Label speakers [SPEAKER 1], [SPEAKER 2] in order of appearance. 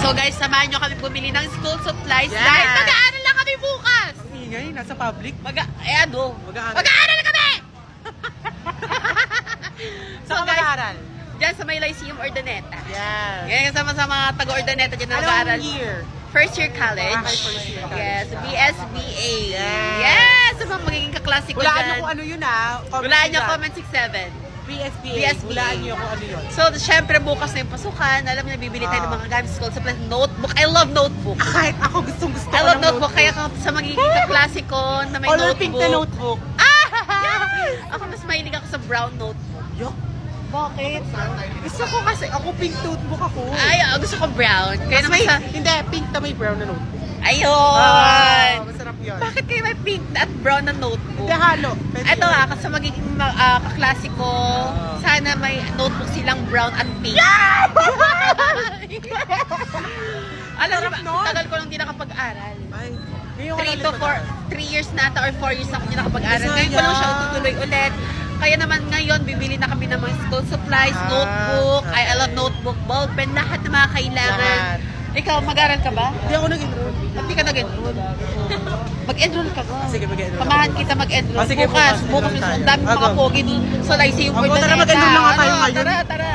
[SPEAKER 1] So guys, samahan nyo kami bumili ng school supplies
[SPEAKER 2] Yes.
[SPEAKER 1] dahil mag-aaral lang kami bukas.
[SPEAKER 2] Ang ingay, nasa public. Mag-aaral.
[SPEAKER 1] Mag-aaral kami!
[SPEAKER 2] Saan ka mag-aaral?
[SPEAKER 1] Dyan sa may Lyceum Urdaneta.
[SPEAKER 2] Yes.
[SPEAKER 1] Yan, kasama sa mga taga-Urdaneta dyan na mag-aaral.
[SPEAKER 2] Anong year?
[SPEAKER 1] First year college.
[SPEAKER 2] Okay, first year college.
[SPEAKER 1] Yes, BSBA.
[SPEAKER 2] Yes.
[SPEAKER 1] Yes! So, magiging kaklase ko
[SPEAKER 2] Hulaan
[SPEAKER 1] dyan.
[SPEAKER 2] niyo kung ano yun ah.
[SPEAKER 1] Hulaan niyo comment 67.
[SPEAKER 2] PSBA. Hulaan niyo kung ano yun.
[SPEAKER 1] So, syempre bukas na yung pasukan. Alam niyo, bibili tayo ng mga gamit sa school supplies. Notebook. I love notebook.
[SPEAKER 2] Kahit ako gustong-gusto
[SPEAKER 1] I
[SPEAKER 2] ko
[SPEAKER 1] love
[SPEAKER 2] ng
[SPEAKER 1] notebook. Kaya sa magiging kaklase ko na may
[SPEAKER 2] Color
[SPEAKER 1] notebook.
[SPEAKER 2] pink na notebook.
[SPEAKER 1] Ako mas mahilig ako sa brown notebook.
[SPEAKER 2] Yo.
[SPEAKER 1] Bakit?
[SPEAKER 2] Gusto ko kasi, ako pink notebook ako.
[SPEAKER 1] Ay, gusto ko brown. Kaya naman sa...
[SPEAKER 2] Hindi, pink na may brown na notebook.
[SPEAKER 1] Ayun!
[SPEAKER 2] Masarap yun.
[SPEAKER 1] Bakit kayo may pink at brown na notebook?
[SPEAKER 2] Hindi, halo. Pwede
[SPEAKER 1] Ito
[SPEAKER 2] yun.
[SPEAKER 1] sa magiging kaklase ko, sana may notebook silang brown at pink. Alam mo ba,
[SPEAKER 2] nun.
[SPEAKER 1] tagal ko lang di nakapag-aral.
[SPEAKER 2] Ay, ngayon ka
[SPEAKER 1] 3
[SPEAKER 2] lang
[SPEAKER 1] to
[SPEAKER 2] ulit
[SPEAKER 1] 4,
[SPEAKER 2] mag-aaral.
[SPEAKER 1] 3 years na ata or 4 years ako di nakapag-aral.
[SPEAKER 2] Sayang.
[SPEAKER 1] Ngayon ko lang siya tutuloy ulit. Kaya naman ngayon, bibili na kami ng mga school supplies, notebook,
[SPEAKER 2] okay.
[SPEAKER 1] I love notebook, ball pen, lahat ng mga kailangan.
[SPEAKER 2] Lahat.
[SPEAKER 1] Ikaw, mag-aral ka ba?
[SPEAKER 2] Hindi ako nag-enroll.
[SPEAKER 1] Ba't di ka nag-enroll? Mag-enroll ka ba?
[SPEAKER 2] Sige, mag-enroll
[SPEAKER 1] Samahan
[SPEAKER 2] ako.
[SPEAKER 1] kita mag-enroll.
[SPEAKER 2] Sige,
[SPEAKER 1] bukas,
[SPEAKER 2] bukas,
[SPEAKER 1] ang
[SPEAKER 2] enroll
[SPEAKER 1] dami
[SPEAKER 2] tayo.
[SPEAKER 1] mga pogi dun sa Lyceum
[SPEAKER 2] Tara,
[SPEAKER 1] Urdaneta.
[SPEAKER 2] mag-enroll na nga tayo ngayon.
[SPEAKER 1] Tara, tara.